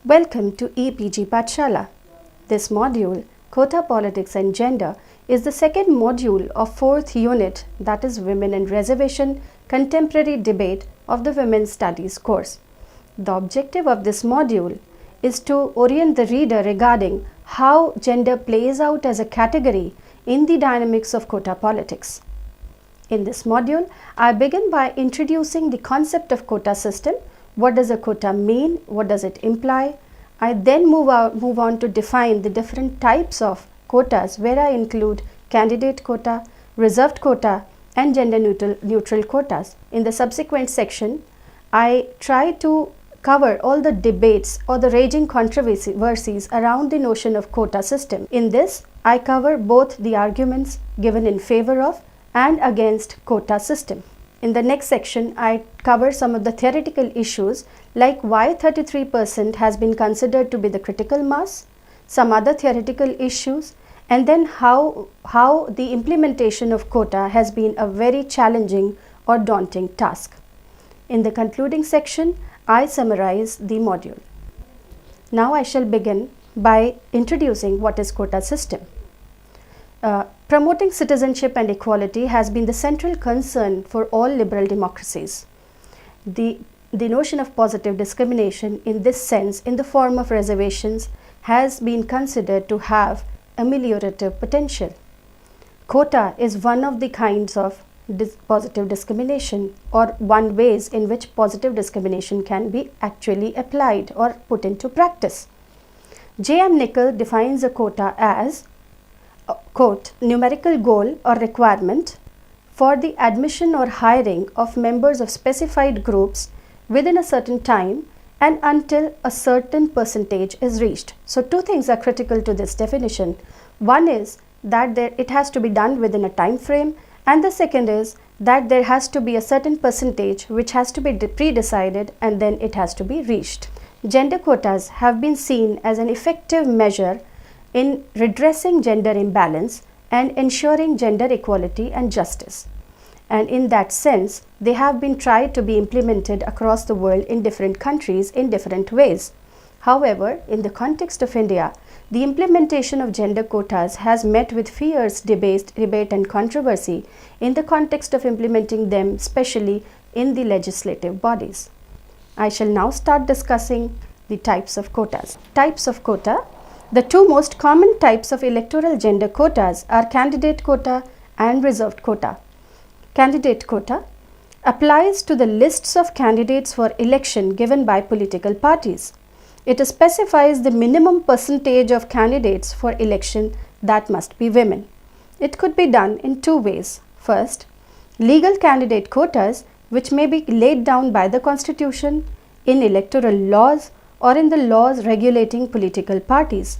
Welcome to EPG Pathshala. This module, Quota Politics and Gender, is the second module of fourth unit, that is Women and Reservation Contemporary Debate of the Women's Studies course. The objective of this module is to orient the reader regarding how gender plays out as a category in the dynamics of quota politics. In this module, I begin by introducing the concept of quota system. What does a quota mean? What does it imply? I then move on to define the different types of quotas, where I include candidate quota, reserved quota, and gender neutral quotas. In the subsequent section, I try to cover all the debates or the raging controversies around the notion of quota system. In this, I cover both the arguments given in favor of and against quota system. In the next section, I cover some of the theoretical issues like why 33% has been considered to be the critical mass, some other theoretical issues, and then how the implementation of quota has been a very challenging or daunting task. In the concluding section, I summarize the module. Now I shall begin by introducing what is quota system. Promoting citizenship and equality has been the central concern for all liberal democracies. The notion of positive discrimination in this sense, in the form of reservations, has been considered to have ameliorative potential. Quota is one of the kinds of positive discrimination, or one ways in which positive discrimination can be actually applied or put into practice. J.M. Nicol defines a quota as quote, numerical goal or requirement for the admission or hiring of members of specified groups within a certain time and until a certain percentage is reached. So two things are critical to this definition. One is that it has to be done within a time frame, and the second is that there has to be a certain percentage which has to be pre-decided and then it has to be reached. Gender quotas have been seen as an effective measure in redressing gender imbalance and ensuring gender equality and justice. And in that sense, they have been tried to be implemented across the world in different countries in different ways. However, in the context of India, the implementation of gender quotas has met with fierce debate and controversy in the context of implementing them, especially in the legislative bodies. I shall now start discussing the types of quotas. Types of quota. The two most common types of electoral gender quotas are candidate quota and reserved quota. Candidate quota applies to the lists of candidates for election given by political parties. It specifies the minimum percentage of candidates for election that must be women. It could be done in two ways. First, legal candidate quotas, which may be laid down by the Constitution, in electoral laws, or in the laws regulating political parties.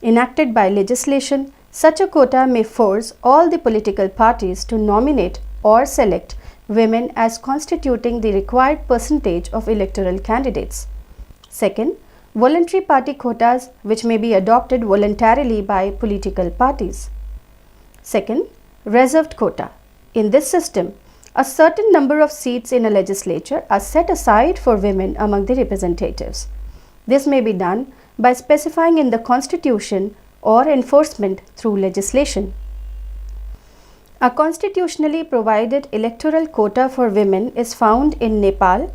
Enacted by legislation, such a quota may force all the political parties to nominate or select women as constituting the required percentage of electoral candidates. Second, voluntary party quotas, which may be adopted voluntarily by political parties. Second, reserved quota. In this system, a certain number of seats in a legislature are set aside for women among the representatives. This may be done by specifying in the Constitution or enforcement through legislation. A constitutionally provided electoral quota for women is found in Nepal,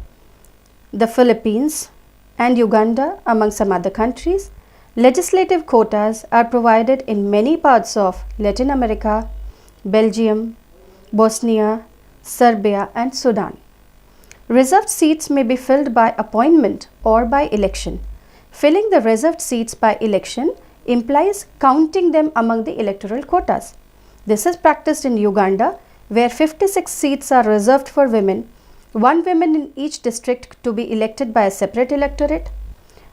the Philippines, and Uganda, among some other countries. Legislative quotas are provided in many parts of Latin America, Belgium, Bosnia, Serbia, and Sudan. Reserved seats may be filled by appointment or by election. Filling the reserved seats by election implies counting them among the electoral quotas. This is practiced in Uganda, where 56 seats are reserved for women, one woman in each district to be elected by a separate electorate.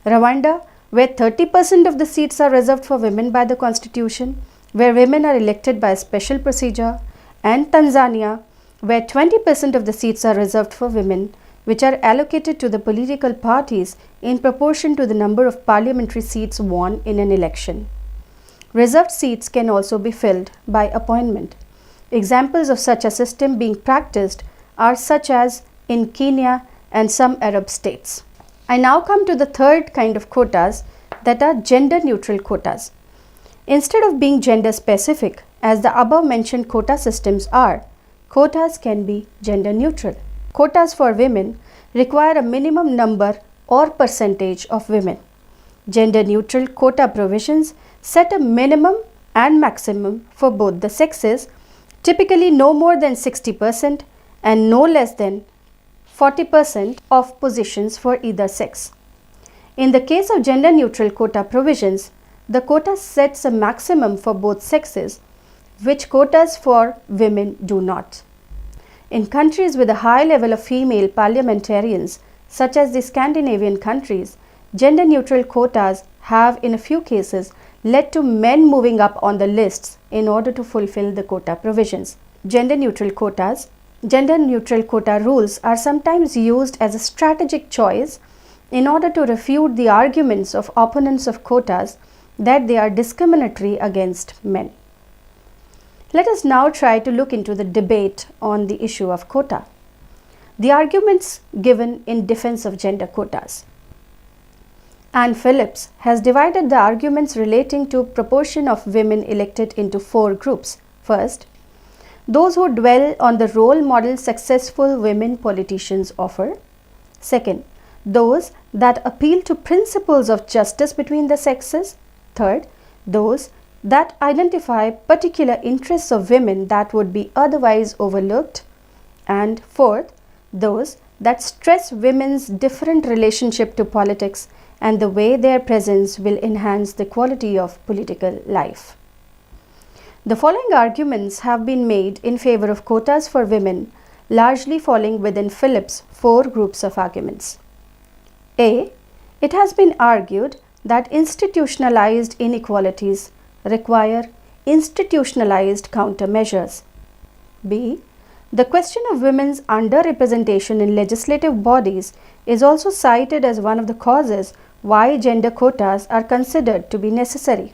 Rwanda, where 30% of the seats are reserved for women by the Constitution, where women are elected by a special procedure. And Tanzania, where 20% of the seats are reserved for women, which are allocated to the political parties in proportion to the number of parliamentary seats won in an election. Reserved seats can also be filled by appointment. Examples of such a system being practiced are such as in Kenya and some Arab states. I now come to the third kind of quotas, that are gender neutral quotas. Instead of being gender specific, as the above mentioned quota systems are, quotas can be gender neutral. Quotas for women require a minimum number or percentage of women. Gender neutral quota provisions set a minimum and maximum for both the sexes, typically no more than 60% and no less than 40% of positions for either sex. In the case of gender neutral quota provisions, the quota sets a maximum for both sexes, which quotas for women do not. In countries with a high level of female parliamentarians, such as the Scandinavian countries, gender neutral quotas have in a few cases led to men moving up on the lists in order to fulfill the quota provisions. Gender neutral quota rules are sometimes used as a strategic choice in order to refute the arguments of opponents of quotas that they are discriminatory against men. Let us now try to look into the debate on the issue of quota. The arguments given in defense of gender quotas. Anne Phillips has divided the arguments relating to proportion of women elected into 4 groups. First, those who dwell on the role model successful women politicians offer. Second, those that appeal to principles of justice between the sexes. Third, those that identify particular interests of women that would be otherwise overlooked. And fourth, those that stress women's different relationship to politics and the way their presence will enhance the quality of political life. The following arguments have been made in favor of quotas for women, largely falling within Phillips' 4 groups of arguments. A. It has been argued that institutionalized inequalities require institutionalized countermeasures. B. The question of women's underrepresentation in legislative bodies is also cited as one of the causes why gender quotas are considered to be necessary.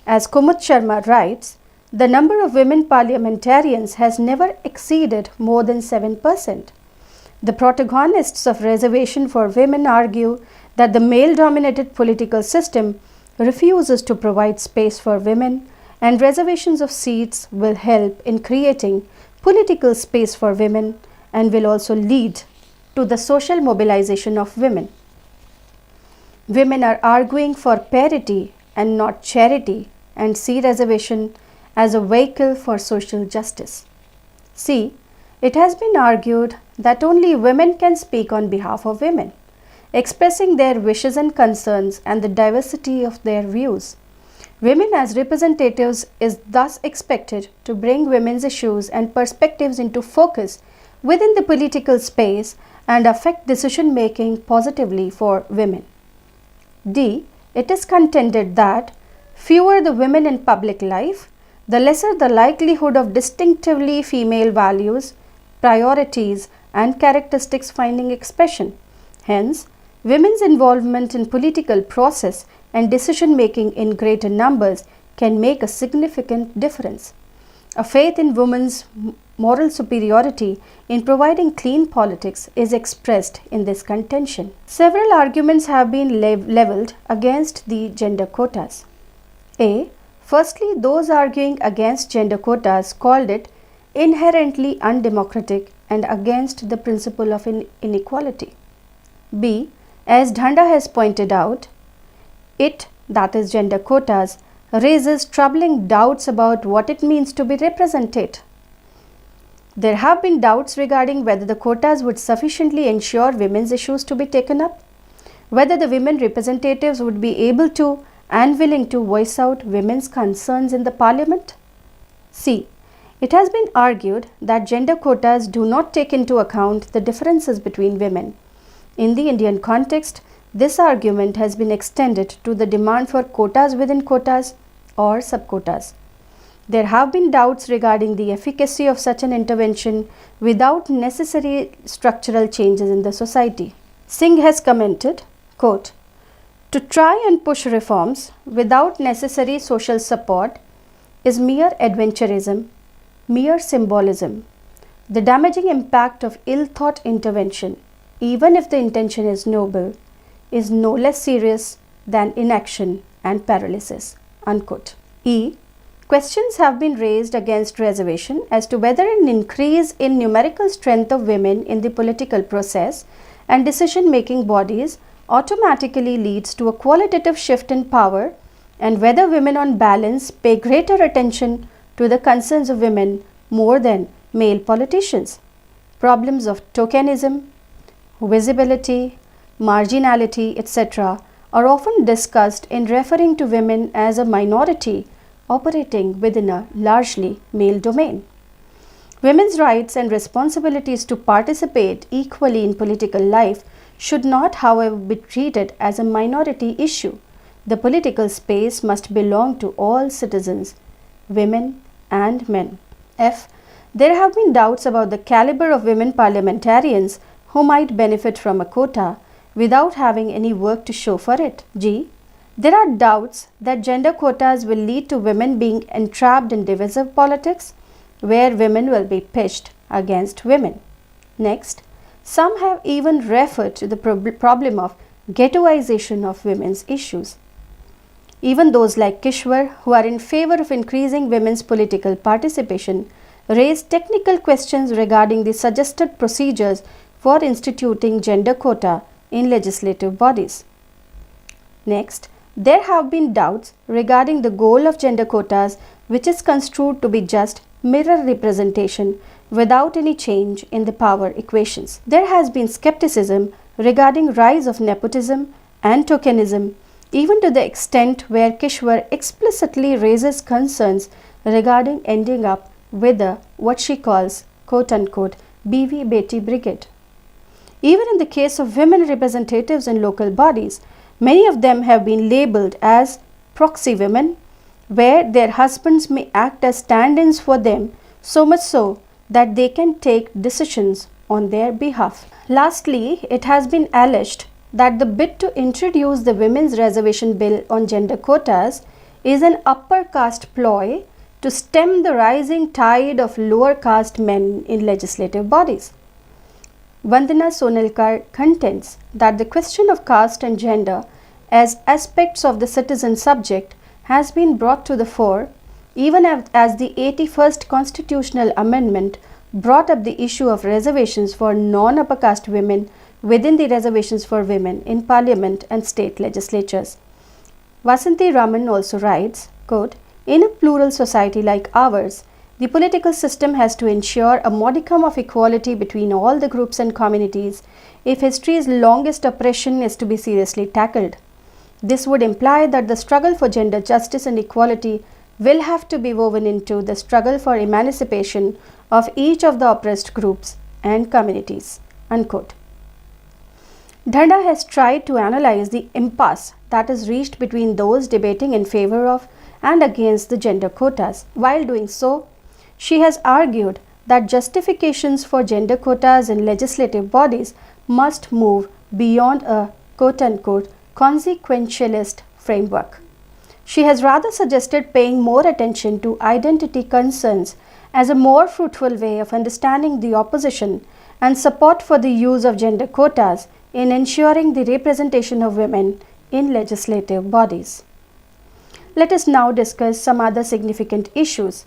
As Kumud Sharma writes, the number of women parliamentarians has never exceeded more than 7%. The protagonists of reservation for women argue that the male-dominated political system refuses to provide space for women, and reservations of seats will help in creating political space for women and will also lead to the social mobilization of women. Women are arguing for parity and not charity and see reservation as a vehicle for social justice. C. It has been argued that only women can speak on behalf of women, expressing their wishes and concerns and the diversity of their views. Women as representatives is thus expected to bring women's issues and perspectives into focus within the political space and affect decision making positively for women. D. It is contended that fewer the women in public life, the lesser the likelihood of distinctively female values, priorities, and characteristics finding expression. Hence, women's involvement in political process and decision making in greater numbers can make a significant difference. A faith in women's moral superiority in providing clean politics is expressed in this contention. Several arguments have been leveled against the gender quotas. A. Firstly, those arguing against gender quotas called it inherently undemocratic and against the principle of inequality. B. As Dhanda has pointed out, it, that is gender quotas, raises troubling doubts about what it means to be represented. There have been doubts regarding whether the quotas would sufficiently ensure women's issues to be taken up, whether the women representatives would be able to and willing to voice out women's concerns in the parliament. C. It has been argued that gender quotas do not take into account the differences between women. In the Indian context, this argument has been extended to the demand for quotas within quotas or subquotas. There have been doubts regarding the efficacy of such an intervention without necessary structural changes in the society. Singh has commented, quote, "To try and push reforms without necessary social support is mere adventurism, mere symbolism. The damaging impact of ill-thought intervention, even if the intention is noble, is no less serious than inaction and paralysis." Unquote. E. Questions have been raised against reservation as to whether an increase in numerical strength of women in the political process and decision-making bodies automatically leads to a qualitative shift in power, and whether women on balance pay greater attention to the concerns of women more than male politicians. Problems of tokenism, visibility, marginality, etc. are often discussed in referring to women as a minority operating within a largely male domain. Women's rights and responsibilities to participate equally in political life should not, however, be treated as a minority issue. The political space must belong to all citizens, women and men. F. There have been doubts about the caliber of women parliamentarians who might benefit from a quota without having any work to show for it. G. There are doubts that gender quotas will lead to women being entrapped in divisive politics, where women will be pitched against women. Next, some have even referred to the problem of ghettoization of women's issues. Even those like Kishwar, who are in favor of increasing women's political participation, raise technical questions regarding the suggested procedures for instituting gender quota in legislative bodies. Next, there have been doubts regarding the goal of gender quotas, which is construed to be just mirror representation without any change in the power equations. There has been skepticism regarding rise of nepotism and tokenism, even to the extent where Kishwar explicitly raises concerns regarding ending up with a what she calls quote-unquote BV Beti brigade. Even in the case of women representatives in local bodies, many of them have been labeled as proxy women, where their husbands may act as stand-ins for them, so much so that they can take decisions on their behalf. Lastly, it has been alleged that the bid to introduce the Women's Reservation Bill on gender quotas is an upper caste ploy to stem the rising tide of lower caste men in legislative bodies. Vandana Sonelkar contends that the question of caste and gender as aspects of the citizen subject has been brought to the fore even as the 81st Constitutional Amendment brought up the issue of reservations for non-upper caste women within the reservations for women in parliament and state legislatures. Vasanthi Raman also writes, quote, "In a plural society like ours, the political system has to ensure a modicum of equality between all the groups and communities if history's longest oppression is to be seriously tackled. This would imply that the struggle for gender justice and equality will have to be woven into the struggle for emancipation of each of the oppressed groups and communities." Unquote. Dhanda has tried to analyze the impasse that is reached between those debating in favor of and against the gender quotas. While doing so, she has argued that justifications for gender quotas in legislative bodies must move beyond a quote-unquote consequentialist framework. She has rather suggested paying more attention to identity concerns as a more fruitful way of understanding the opposition and support for the use of gender quotas in ensuring the representation of women in legislative bodies. Let us now discuss some other significant issues.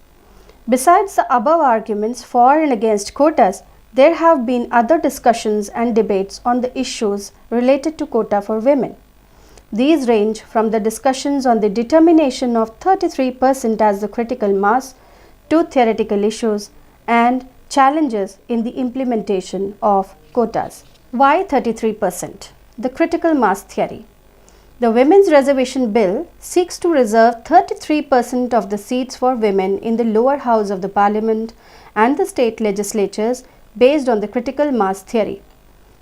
Besides the above arguments for and against quotas, there have been other discussions and debates on the issues related to quota for women. These range from the discussions on the determination of 33% as the critical mass to theoretical issues and challenges in the implementation of quotas. Why 33%? The critical mass theory. The Women's Reservation Bill seeks to reserve 33% of the seats for women in the lower house of the parliament and the state legislatures based on the critical mass theory.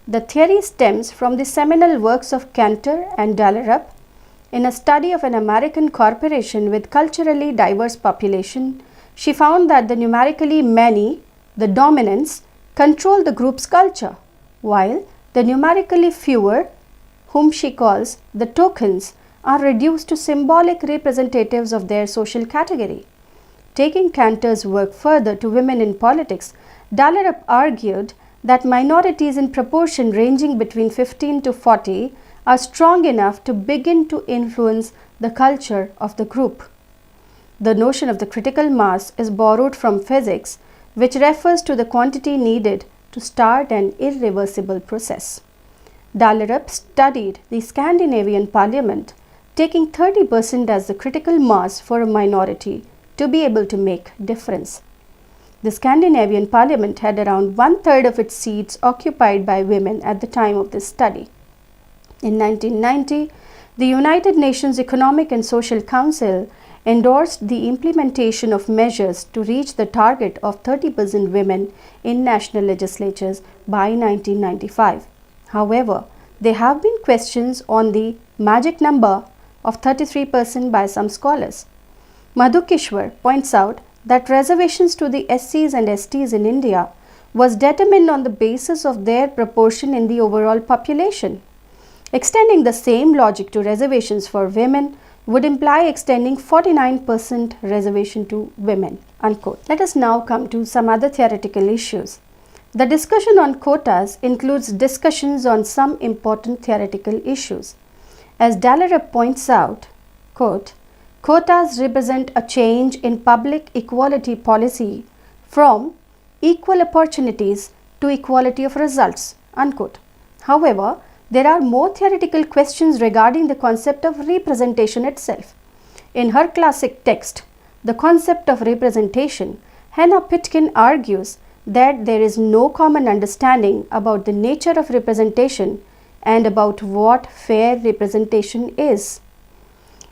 The theory stems from the seminal works of Cantor and Dallerup. In a study of an American corporation with culturally diverse population, she found that the numerically many, the dominants, control the group's culture, while the numerically fewer, whom she calls the tokens, are reduced to symbolic representatives of their social category. Taking Cantor's work further to women in politics, Dallerup argued that minorities in proportion ranging between 15 to 40 are strong enough to begin to influence the culture of the group. The notion of the critical mass is borrowed from physics, which refers to the quantity needed to start an irreversible process. Dallerup studied the Scandinavian parliament, taking 30% as the critical mass for a minority to be able to make difference. The Scandinavian parliament had around one-third of its seats occupied by women at the time of this study. In 1990, the United Nations Economic and Social Council endorsed the implementation of measures to reach the target of 30% women in national legislatures by 1995. However, there have been questions on the magic number of 33% by some scholars. Madhu Kishwar points out that reservations to the SCs and STs in India was determined on the basis of their proportion in the overall population. Extending the same logic to reservations for women would imply extending 49% reservation to women, unquote. Let us now come to some other theoretical issues. The discussion on quotas includes discussions on some important theoretical issues. As Dallerup points out, quote, quotas represent a change in public equality policy from equal opportunities to equality of results, unquote. However, there are more theoretical questions regarding the concept of representation itself. In her classic text, The Concept of Representation, Hannah Pitkin argues that there is no common understanding about the nature of representation and about what fair representation is.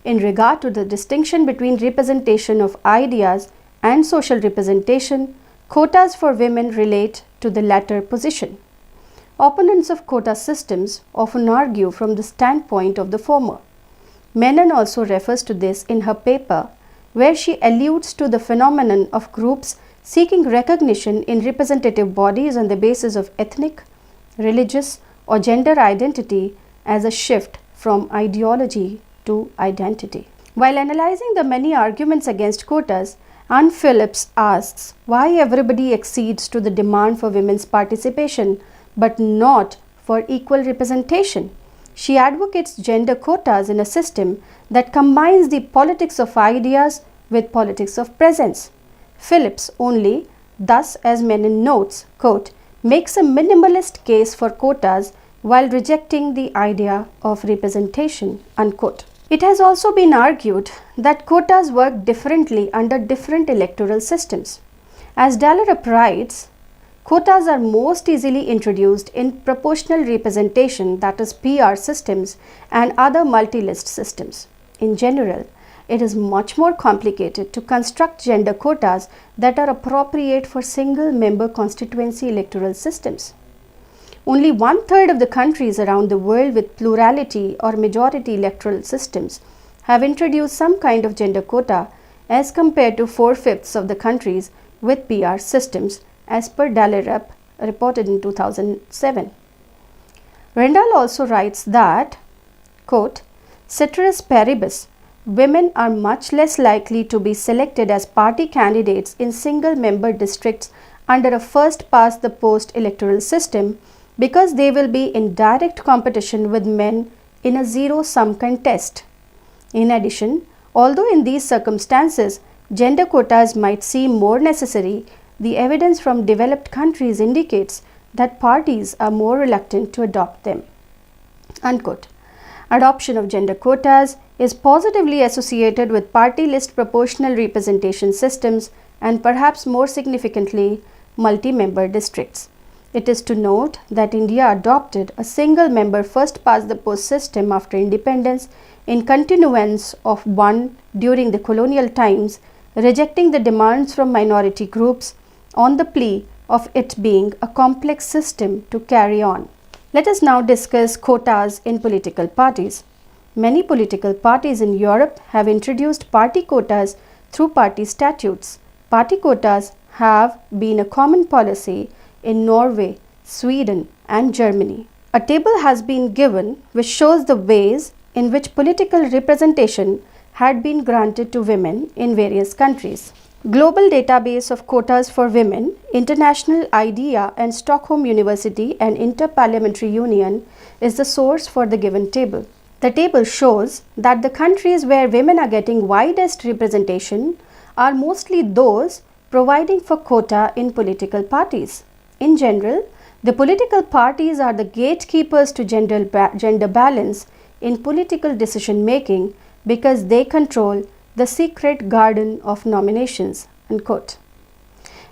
In regard to the distinction between representation of ideas and social representation, quotas for women relate to the latter position. Opponents of quota systems often argue from the standpoint of the former. Menon also refers to this in her paper, where she alludes to the phenomenon of groups seeking recognition in representative bodies on the basis of ethnic, religious, or gender identity as a shift from ideology to identity. While analyzing the many arguments against quotas, Anne Phillips asks why everybody accedes to the demand for women's participation but not for equal representation. She advocates gender quotas in a system that combines the politics of ideas with politics of presence. Phillips only, thus as Menon notes, quote, makes a minimalist case for quotas while rejecting the idea of representation, unquote. It has also been argued that quotas work differently under different electoral systems. As Dallerup writes, quotas are most easily introduced in proportional representation, that is PR systems, and other multi-list systems. In general, it is much more complicated to construct gender quotas that are appropriate for single-member constituency electoral systems. Only one-third of the countries around the world with plurality or majority electoral systems have introduced some kind of gender quota as compared to 4/5 of the countries with PR systems, as per Dallerup, reported in 2007. Rendall also writes that, quote, ceteris paribus, women are much less likely to be selected as party candidates in single-member districts under a first-past-the-post electoral system because they will be in direct competition with men in a zero-sum contest. In addition, although in these circumstances gender quotas might seem more necessary, the evidence from developed countries indicates that parties are more reluctant to adopt them, unquote. Adoption of gender quotas is positively associated with party list proportional representation systems and perhaps more significantly, multi-member districts. It is to note that India adopted a single-member first-past-the-post system after independence in continuance of one during the colonial times, rejecting the demands from minority groups on the plea of it being a complex system to carry on. Let us now discuss quotas in political parties. Many political parties in Europe have introduced party quotas through party statutes. Party quotas have been a common policy in Norway, Sweden, and Germany. A table has been given which shows the ways in which political representation had been granted to women in various countries. Global Database of Quotas for Women, International IDEA and Stockholm University and Interparliamentary Union is the source for the given table. The table shows that the countries where women are getting widest representation are mostly those providing for quota in political parties. In general, the political parties are the gatekeepers to gender balance in political decision making because they control the secret garden of nominations. Unquote.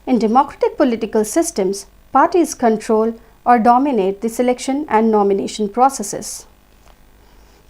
In democratic political systems, parties control or dominate the selection and nomination processes.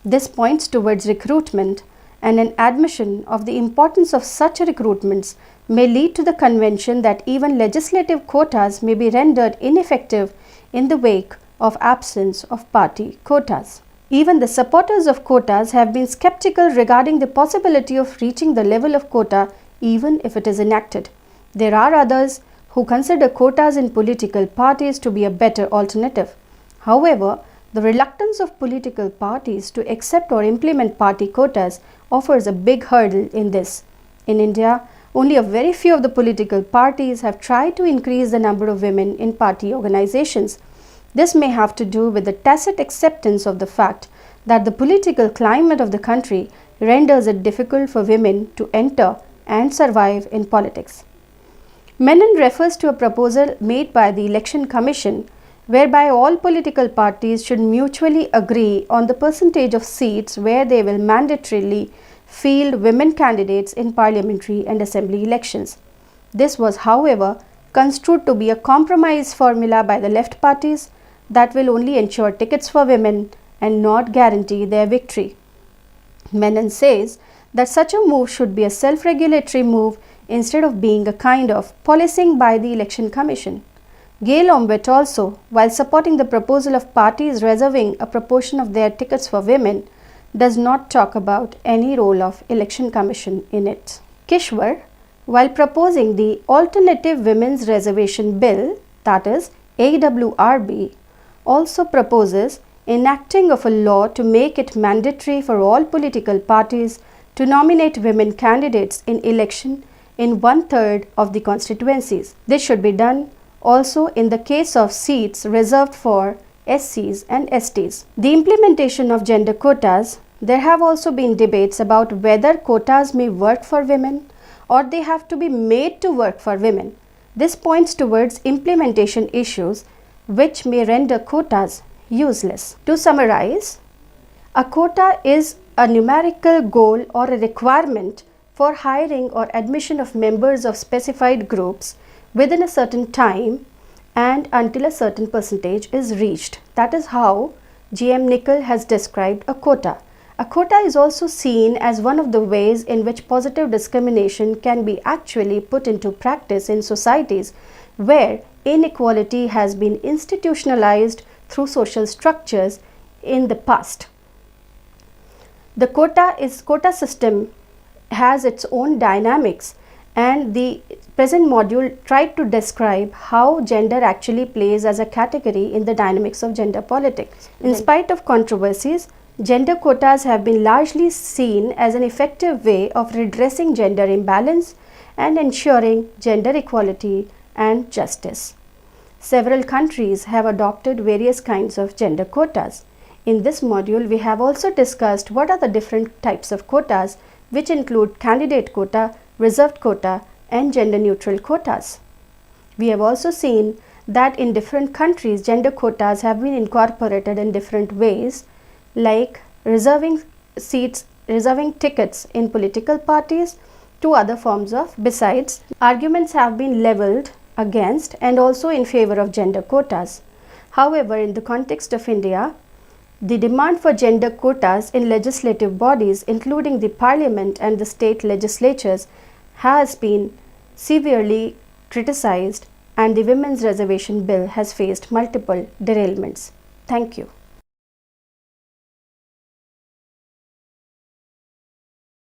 This points towards recruitment, and an admission of the importance of such recruitments may lead to the convention that even legislative quotas may be rendered ineffective in the wake of absence of party quotas. Even the supporters of quotas have been skeptical regarding the possibility of reaching the level of quota even if it is enacted. There are others who consider quotas in political parties to be a better alternative. However, the reluctance of political parties to accept or implement party quotas offers a big hurdle in this. In India, only a very few of the political parties have tried to increase the number of women in party organizations. This may have to do with the tacit acceptance of the fact that the political climate of the country renders it difficult for women to enter and survive in politics. Menon refers to a proposal made by the Election Commission whereby all political parties should mutually agree on the percentage of seats where they will mandatorily field women candidates in parliamentary and assembly elections. This was, however, construed to be a compromise formula by the left parties that will only ensure tickets for women and not guarantee their victory. Menon says that such a move should be a self-regulatory move instead of being a kind of policing by the Election Commission. Gail Ombet also, while supporting the proposal of parties reserving a proportion of their tickets for women, does not talk about any role of Election Commission in it. Kishwar, while proposing the Alternative Women's Reservation Bill, that is AWRB, also proposes enacting of a law to make it mandatory for all political parties to nominate women candidates in election in 1/3 of the constituencies. This should be done also in the case of seats reserved for SCs and STs. The implementation of gender quotas, there have also been debates about whether quotas may work for women or they have to be made to work for women. This points towards implementation issues which may render quotas useless. To summarize, a quota is a numerical goal or a requirement for hiring or admission of members of specified groups within a certain time and until a certain percentage is reached. That is how G.M. Nichol has described a quota. A quota is also seen as one of the ways in which positive discrimination can be actually put into practice in societies where inequality has been institutionalized through social structures in the past. The quota system has its own dynamics, and the present module tried to describe how gender actually plays as a category in the dynamics of gender politics. In spite of controversies, gender quotas have been largely seen as an effective way of redressing gender imbalance and ensuring gender equality and justice. Several countries have adopted various kinds of gender quotas. In this module, we have also discussed what are the different types of quotas, which include candidate quota, reserved quota, and gender-neutral quotas. We have also seen that in different countries, gender quotas have been incorporated in different ways, like reserving seats, reserving tickets in political parties to other forms of. Besides, arguments have been leveled against and also in favor of gender quotas. However, in the context of India, the demand for gender quotas in legislative bodies, including the parliament and the state legislatures, has been severely criticized, and the Women's Reservation Bill has faced multiple derailments. Thank you.